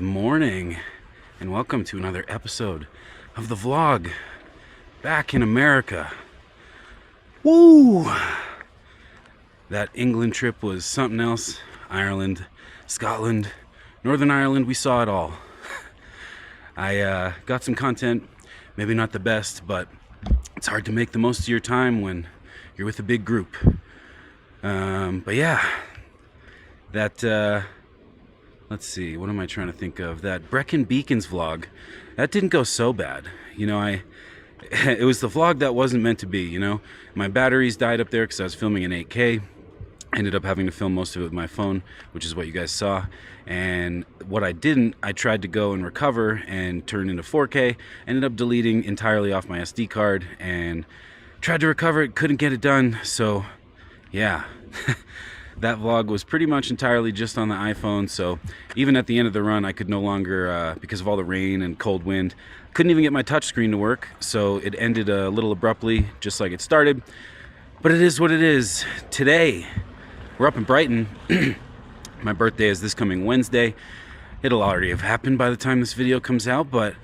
morning, and welcome to another episode of the vlog back in America. Woo! That England trip was something else. Ireland, Scotland, Northern Ireland, we saw it all. I got some content, maybe not the best, but it's hard to make the most of your time when you're with a big group. But yeah, that let's see, what am I trying to think of? That Brecon Beacons vlog, that didn't go so bad. You know, it was the vlog that wasn't meant to be, you know. My batteries died up there because I was filming in 8K. Ended up having to film most of it with my phone, which is what you guys saw. And what I didn't, I tried to go and recover and turn into 4K. Ended up deleting entirely off my SD card and tried to recover it, couldn't get it done. So yeah. That vlog was pretty much entirely just on the iPhone, so even at the end of the run I could no longer, because of all the rain and cold wind, couldn't even get my touchscreen to work, so it ended a little abruptly, just like it started. But it is what it is. Today, we're up in Brighton. My birthday is this coming Wednesday. It'll already have happened by the time this video comes out, but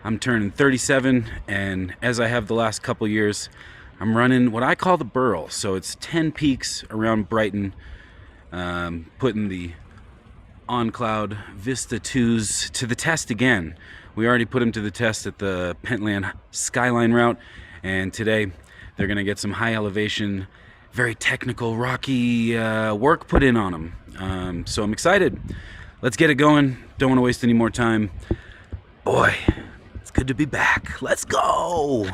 I'm turning 37, and as I have the last couple years, I'm running what I call the Burl, so it's 10 peaks around Brighton. Putting the on-cloud Vista 2s to the test again. We already put them to the test at the Pentland Skyline route, and today they're going to get some high elevation, very technical, rocky work put in on them. So I'm excited. Let's get it going. Don't want to waste any more time. Boy, it's good to be back. Let's go!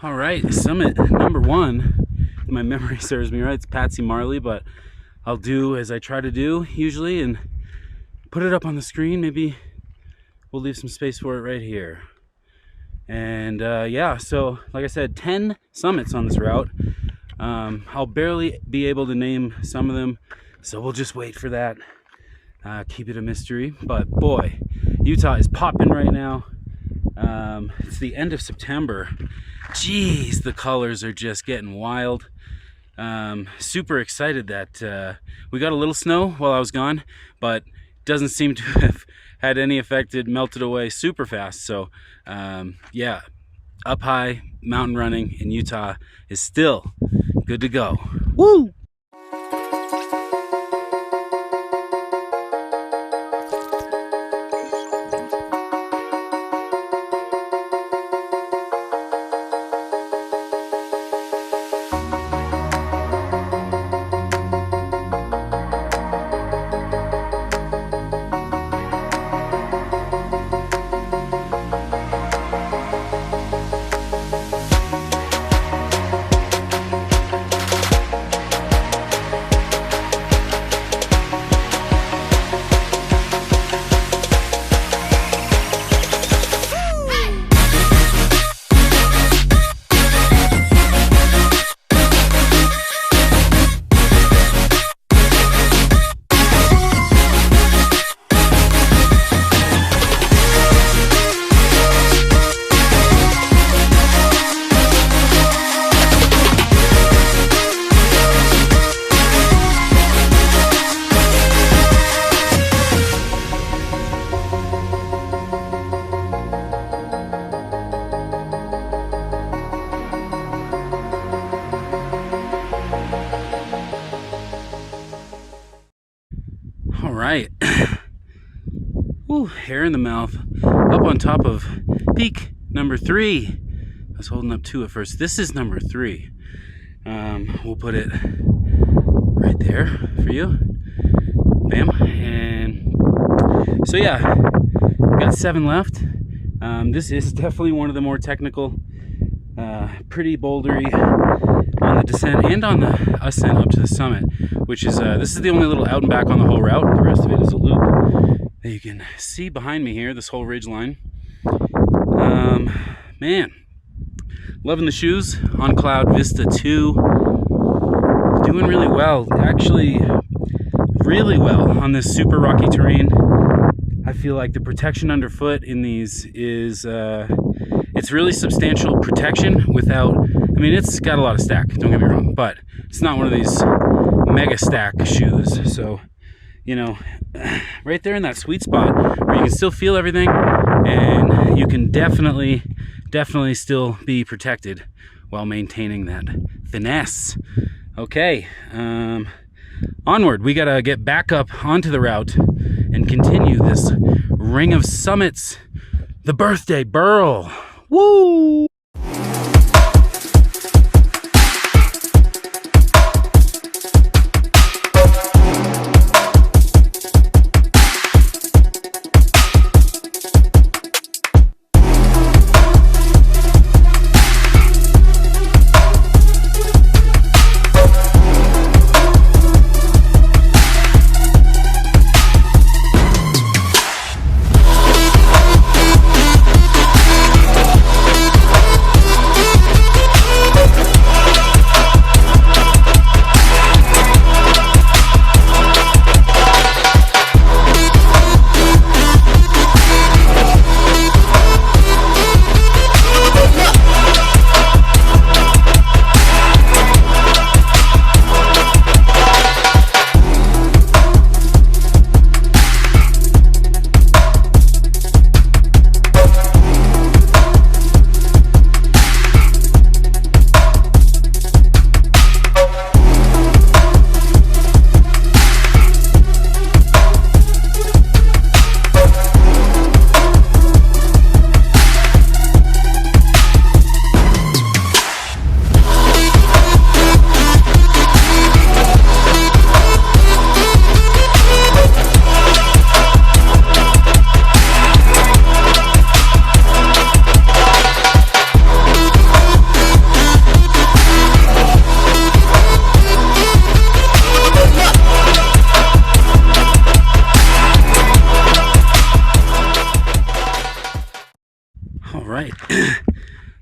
Alright, summit number one, if my memory serves me right, it's Patsy Marley, but I'll do as I try to do usually and put it up on the screen. Maybe we'll leave some space for it right here. And yeah, so like I said, 10 summits on this route. I'll barely be able to name some of them, so we'll just wait for that. Keep it a mystery, but boy, Utah is popping right now. It's the end of September. Jeez, the colors are just getting wild. Super excited that we got a little snow while I was gone, but doesn't seem to have had any effect. It melted away super fast. So yeah, up high, mountain running in Utah is still good to go. Woo! hair in the mouth, up on top of peak number 3. I was holding up 2 at first. This is number 3. We'll put it right there for you. Bam. And so yeah, got 7 left. This is definitely one of the more technical, pretty bouldery on the descent and on the ascent up to the summit, which is this is the only little out and back on the whole route. The rest of it is a loop that you can see behind me here, this whole ridge line. Man, loving the shoes on Cloud Vista 2. Doing really well, actually really well on this super rocky terrain. I feel like the protection underfoot in these is it's really substantial protection without, I mean, it's got a lot of stack, don't get me wrong, but it's not one of these mega stack shoes. So, you know, right there in that sweet spot where you can still feel everything and you can definitely still be protected while maintaining that finesse. Okay, onward. We gotta get back up onto the route and continue this ring of summits. The birthday Burl. Woo!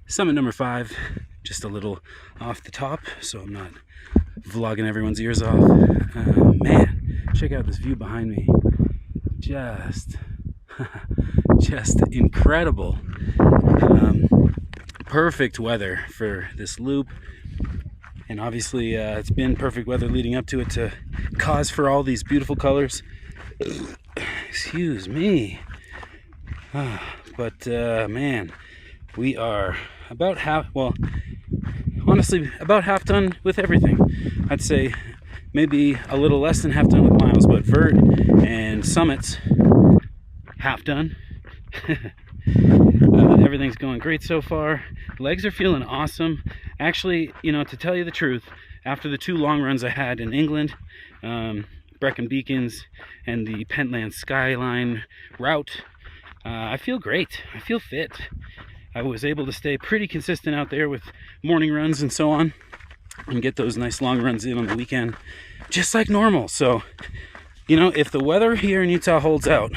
Summit number 5, just a little off the top, so I'm not vlogging everyone's ears off. Man, check out this view behind me. Just incredible. Perfect weather for this loop, and obviously it's been perfect weather leading up to it to cause for all these beautiful colors. Excuse me. But man, we are about half, well, honestly, about half done with everything. I'd say maybe a little less than half done with miles, but vert and summits, half done. Everything's going great so far. Legs are feeling awesome. Actually, you know, to tell you the truth, after the 2 long runs I had in England, Brecon Beacons and the Pentland Skyline route, I feel great. I feel fit. I was able to stay pretty consistent out there with morning runs and so on, and get those nice long runs in on the weekend, just like normal. So, you know, if the weather here in Utah holds out,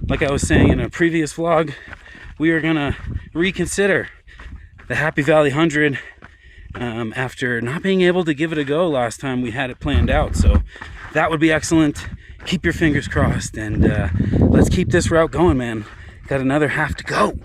like I was saying in a previous vlog, we are gonna reconsider the Happy Valley 100 after not being able to give it a go last time we had it planned out. So that would be excellent. Keep your fingers crossed, and let's keep this route going, man. Got another half to go.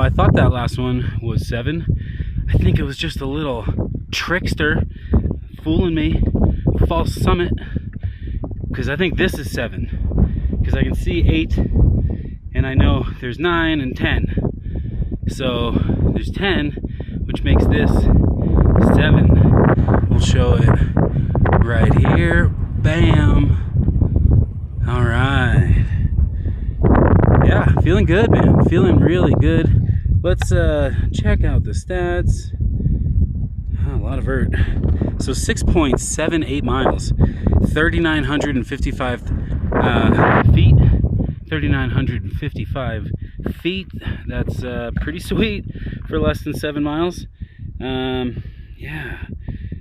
I thought that last one was 7. I think it was just a little trickster fooling me, false summit, because I think this is 7, because I can see 8 and I know there's 9 and 10, so there's 10, which makes this 7. We'll show it right here. Bam. All right. Yeah, feeling good, man. Feeling really good. Let's check out the stats. Oh, a lot of vert. So 6.78 miles, 3,955 feet. 3,955 feet. That's pretty sweet for less than 7 miles. Yeah.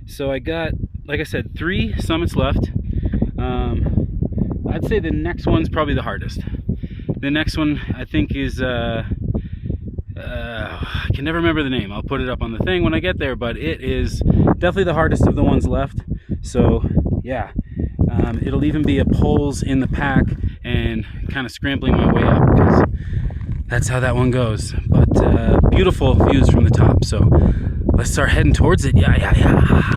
So I got, like I said, 3 summits left. I'd say the next one's probably the hardest. The next one I think is I can never remember the name. I'll put it up on the thing when I get there, but it is definitely the hardest of the ones left. So yeah, it'll even be a poles in the pack and kind of scrambling my way up, because that's how that one goes. But beautiful views from the top, so let's start heading towards it. Yeah.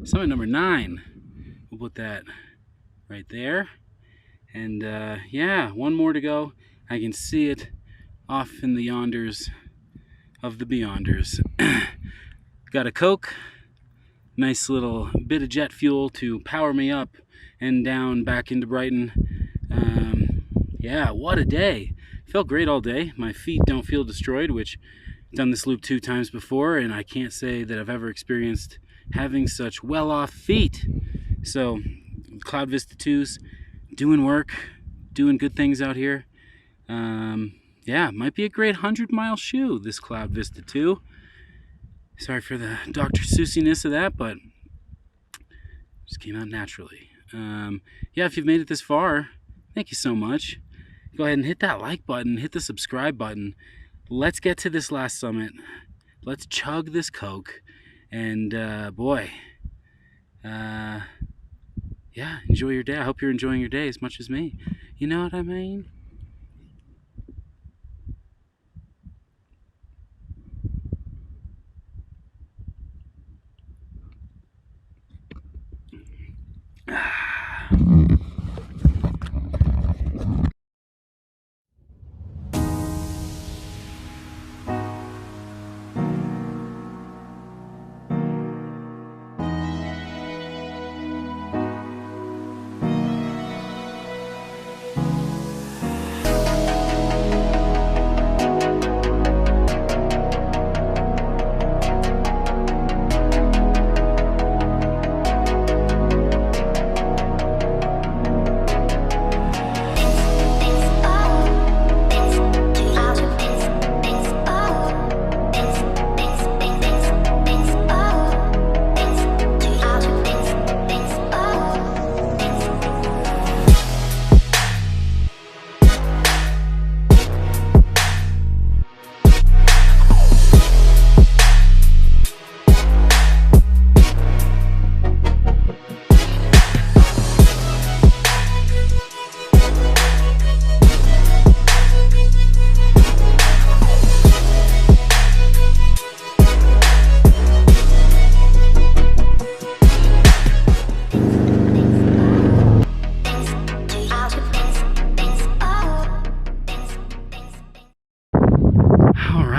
Summit number 9. We'll put that right there. And yeah, one more to go. I can see it off in the yonders of the beyonders. Got a Coke, nice little bit of jet fuel to power me up and down back into Brighton. Yeah, what a day. Felt great all day. My feet don't feel destroyed, which I've done this loop 2 times before, and I can't say that I've ever experienced having such well-off feet. So Cloud Vista 2's doing work, doing good things out here. Yeah, might be a great 100-mile shoe, this Cloud Vista 2. Sorry for the Dr. Seussianess of that, but just came out naturally. Yeah, if you've made it this far, thank you so much. Go ahead and hit that like button, hit the subscribe button. Let's get to this last summit. Let's chug this Coke. And boy, yeah, enjoy your day. I hope you're enjoying your day as much as me. You know what I mean?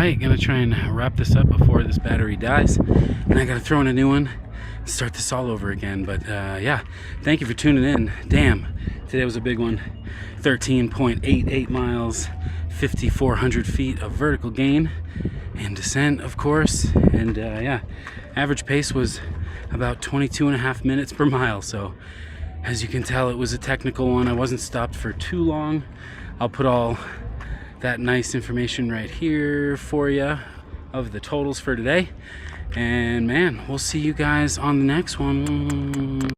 right, gonna try and wrap this up before this battery dies, and I gotta throw in a new one and start this all over again. But yeah, thank you for tuning in. Damn, today was a big one. 13.88 miles, 5,400 feet of vertical gain and descent, of course. And yeah, average pace was about 22.5 minutes per mile. So as you can tell, it was a technical one. I wasn't stopped for too long. I'll put all that nice information right here for you of the totals for today. And man, we'll see you guys on the next one.